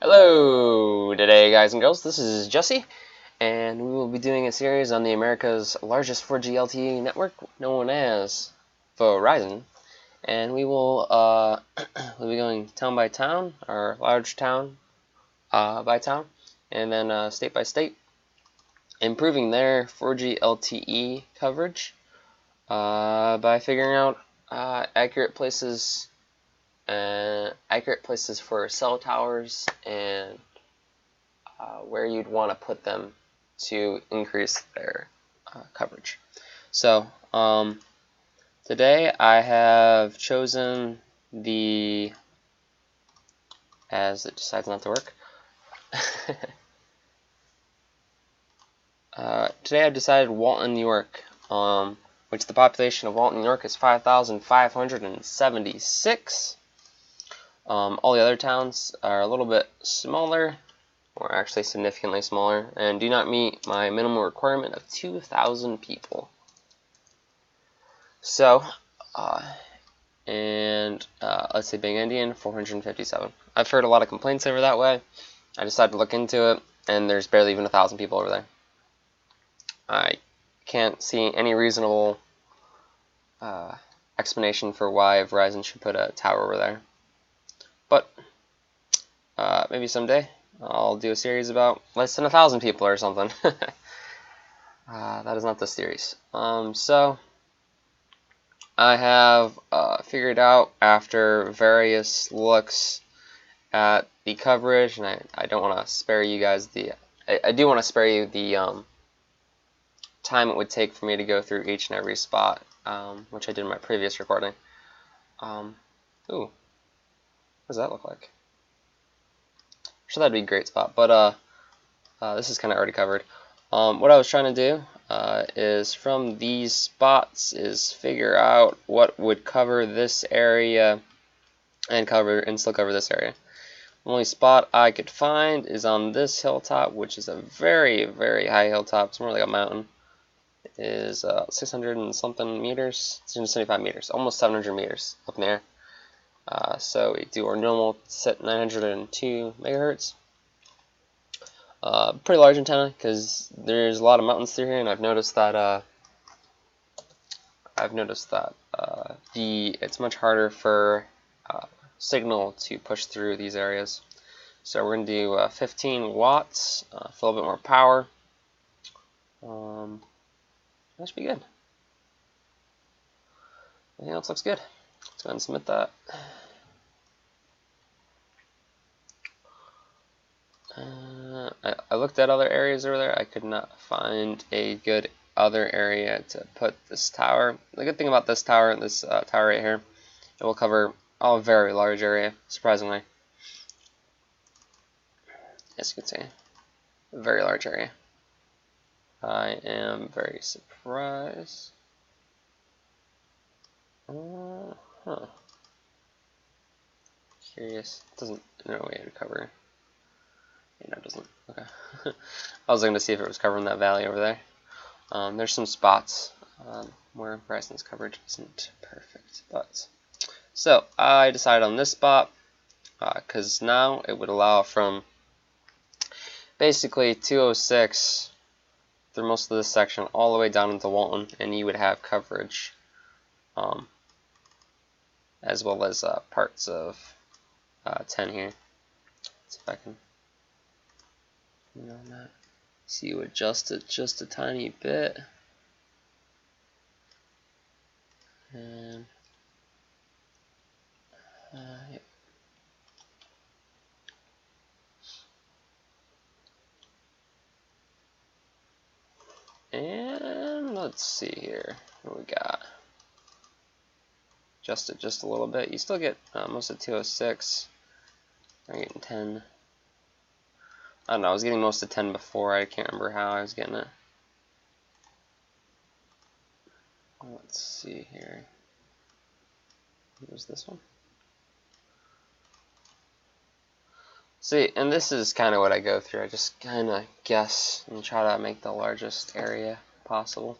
Hello today, guys and girls. This is Jesse, and we will be doing a series on the America's largest 4G LTE network, known as Verizon. And we will we'll be going town by town, or large town by town, and then state by state, improving their 4G LTE coverage by figuring out accurate places for cell towers and where you'd want to put them to increase their coverage. So today I have chosen as it decides not to work. Today I've decided Walton, New York, which the population of Walton, New York is 5,576. All the other towns are a little bit smaller, or actually significantly smaller, and do not meet my minimum requirement of 2,000 people. So, let's say Big Indian, 457. I've heard a lot of complaints over that way. I decided to look into it, and there's barely even 1,000 people over there. I can't see any reasonable explanation for why Verizon should put a tower over there. But maybe someday I'll do a series about less than 1,000 people or something. That is not the series. So I have figured out, after various looks at the coverage, and I don't want to spare you guys I do want to spare you the time it would take for me to go through each and every spot, which I did in my previous recording. Ooh. What does that look like? I'm sure that'd be a great spot, but this is kind of already covered. What I was trying to do is, from these spots, is figure out what would cover this area and still cover this area. The only spot I could find is on this hilltop, which is a very, very high hilltop. It's more like a mountain. It is 600 and something meters, 675 meters, almost 700 meters up in the air. So we do our normal set 902 megahertz. Pretty large antenna, because there's a lot of mountains through here, and I've noticed that it's much harder for signal to push through these areas. So we're going to do 15 watts for a little bit more power. That should be good. Everything else looks good. Let's go ahead and submit that. I looked at other areas over there. I could not find a good other area to put this tower. The good thing about this tower right here, it will cover a very large area, surprisingly. As you can see, a very large area. I am very surprised. Curious. It doesn't know way to cover. Yeah, no, it doesn't. Okay. I was looking to see if it was covering that valley over there. There's some spots where Verizon's coverage isn't perfect. So I decided on this spot because now it would allow from basically 206 through most of this section all the way down into Walton, and you would have coverage as well as parts of 10 here. Let's see if I can see you adjust it just a tiny bit. And yep. And let's see here what we got. Adjust it just a little bit. You still get most of 206. I'm getting 10. I don't know, I was getting most of 10 before. I can't remember how I was getting it. Let's see here. Here's this one. See, and this is kind of what I go through. I just kind of guess and try to make the largest area possible.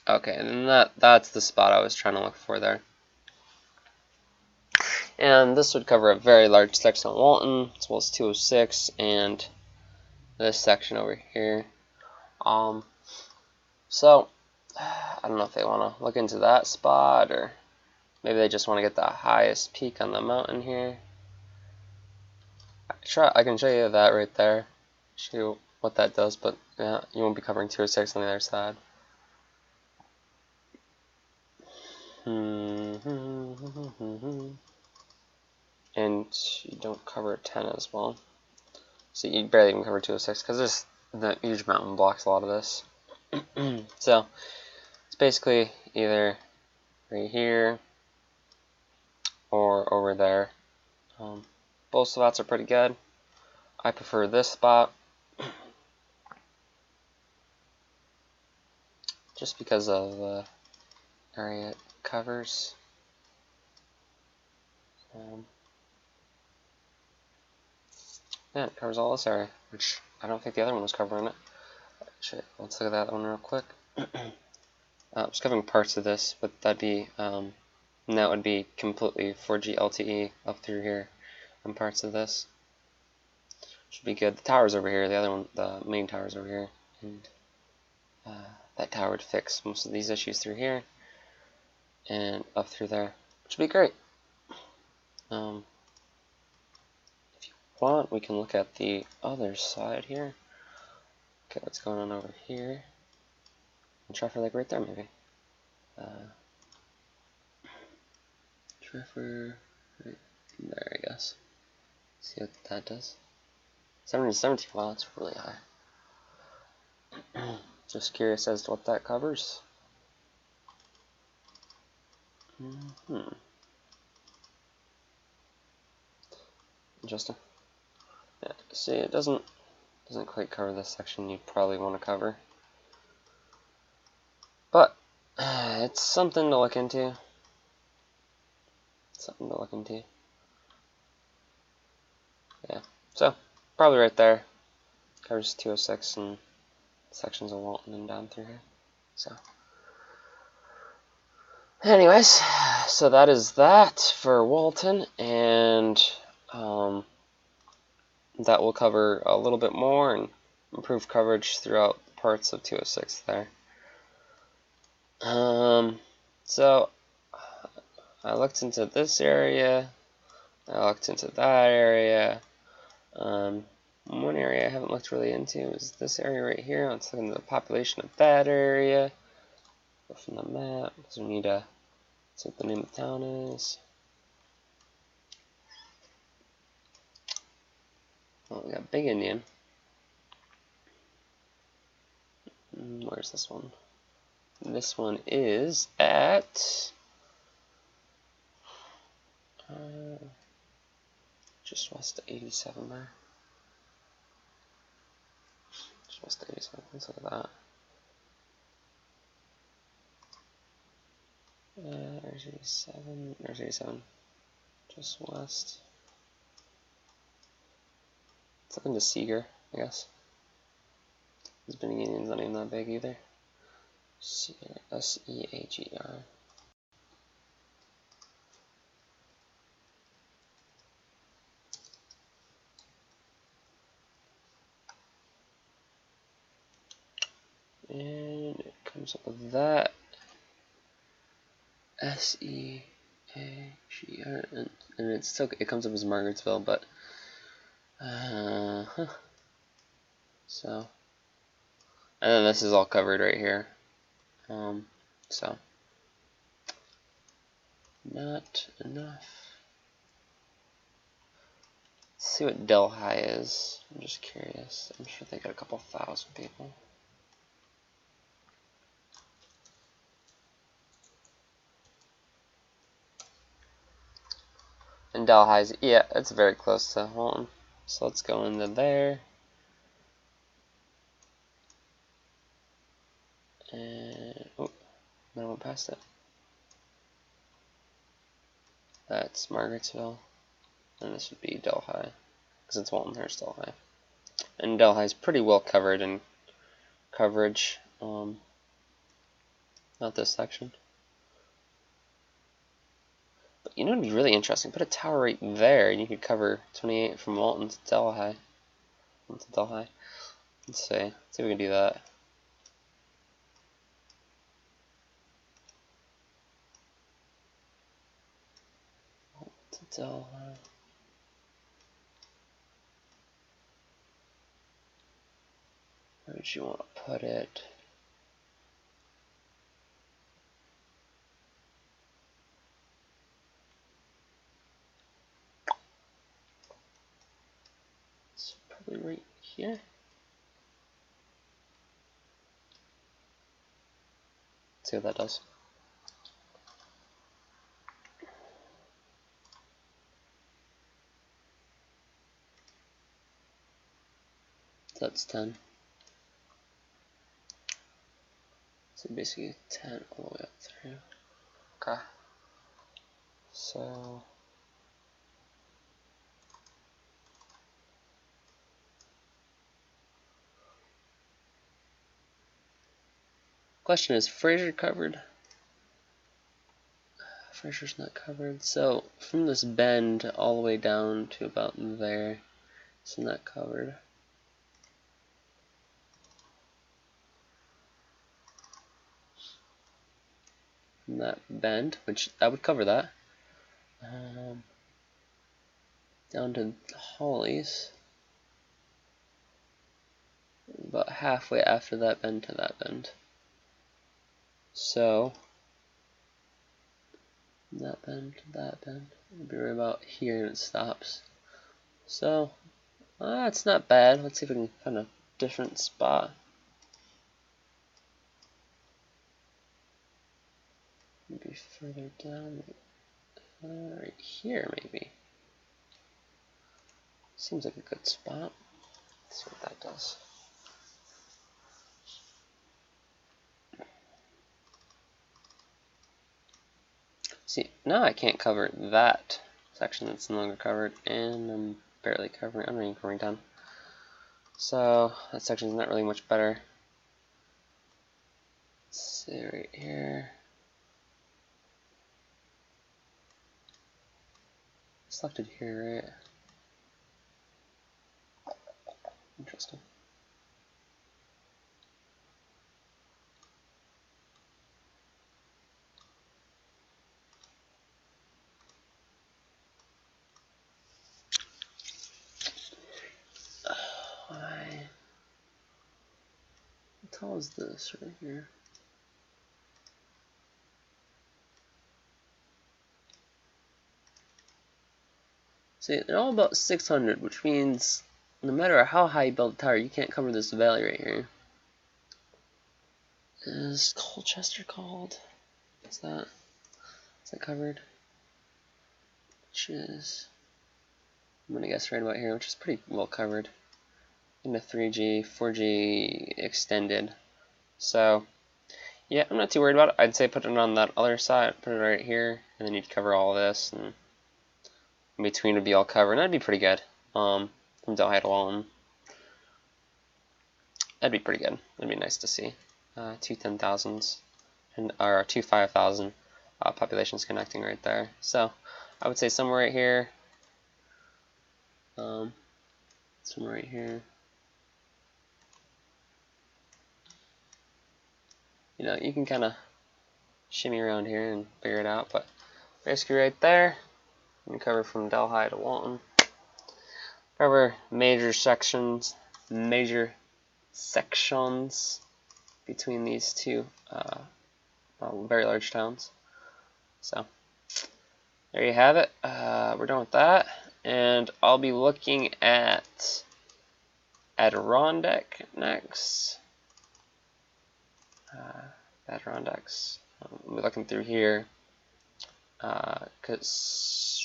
Okay, and that's the spot I was trying to look for there. And this would cover a very large section of Walton, as well as 206 and this section over here. So I don't know if they want to look into that spot, or maybe they just want to get the highest peak on the mountain here. I can show you that right there, show you what that does, but yeah, you won't be covering 206 on the other side. And you don't cover 10 as well. So you barely even cover 206 because the huge mountain blocks a lot of this. So it's basically either right here or over there. Both spots are pretty good. I prefer this spot just because of the area it covers. Yeah, it covers all this area, which I don't think the other one was covering it. Actually, let's look at that one real quick. It's covering parts of this, but that'd be and that would be completely 4G LTE up through here on parts of this. Should be good. The tower's over here, the other one, the main tower's over here, and that tower would fix most of these issues through here and up through there, which would be great. If you want, we can look at the other side here. Okay, what's going on over here? And try for like right there, maybe. Try for right there, I guess. See what that does. 770. Wow, that's really high. Just curious as to what that covers. Interesting. Yeah, see, it doesn't quite cover this section you'd probably want to cover, but it's something to look into. Yeah, so probably right there covers 206 and sections of Walton and down through here. So anyways, so that is that for Walton, and that will cover a little bit more and improve coverage throughout parts of 206 there. So I looked into this area, I looked into that area. One area I haven't looked really into is this area right here. Let's look into the population of that area. Go from the map, because we need to see what the name of the town is. Well, we got Big Indian. Where's this one? This one is at just west of 87 there. Just west of 87. Let's look at that. There's 87. There's 87. Just west. It's up into Seeger, I guess. This Big Indian's not even that big either. Seeger, S-E-A-G-R. And it comes up with that. S-E-A-G-R. And it's still, it comes up as Margarettsville, but so, and then this is all covered right here. So not enough. Let's see what Delhi is. I'm just curious. I'm sure they got a couple thousand people. And Delhi's, yeah, it's very close to Walton. So let's go into there. And, oh, I went past it. That's Margarettsville. And this would be Delhi, because it's Waltonhurst, Delhi. And Delhi's pretty well covered in coverage. Not this section. But you know, it'd be really interesting. Put a tower right there, and you could cover 28 from Walton to Delhi. Let's see. Let's see if we can do that. To Delhi. Where would you want to put it? It's probably right here. Let's see what that does. That's 10. So basically 10 all the way up through. Okay. So question is Fraser covered? Fraser's not covered. So from this bend all the way down to about there, it's not covered. From that bend, which that would cover that. Down to Hollies. About halfway after that bend to that bend. So that bend to that bend. It'll be right about here and it stops. So it's not bad. Let's see if we can find a different spot. Maybe further down, right here maybe. Seems like a good spot. Let's see what that does. See, now I can't cover that section that's no longer covered, and I'm barely covering, I'm not even covering 10. So that section's not really much better. Let's see right here. Selected here, right? Interesting. Why? How tall is this right here? See, they're all about 600, which means no matter how high you build a tower, you can't cover this valley right here. Is Colchester called? Is that covered? Which is, I'm gonna guess right about here, which is pretty well covered. Into 3G, 4G extended. So yeah, I'm not too worried about it. I'd say put it on that other side, put it right here, and then you'd cover all of this, and in between would be all covered, and that'd be pretty good. From Delhi to Walton. That'd be pretty good. That'd be nice to see. Two 10,000s and or two 5,000 populations connecting right there. So I would say somewhere right here. Somewhere right here. You know, you can kind of shimmy around here and figure it out, but basically right there, you can cover from Delhi to Walton. Cover major sections between these two very large towns. So there you have it. We're done with that, and I'll be looking at Adirondack next. Adirondacks. I'll be looking through here because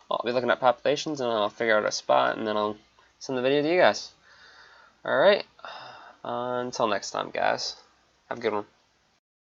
I'll be looking at populations, and I'll figure out a spot, and then I'll send the video to you guys. Alright, until next time, guys. Have a good one.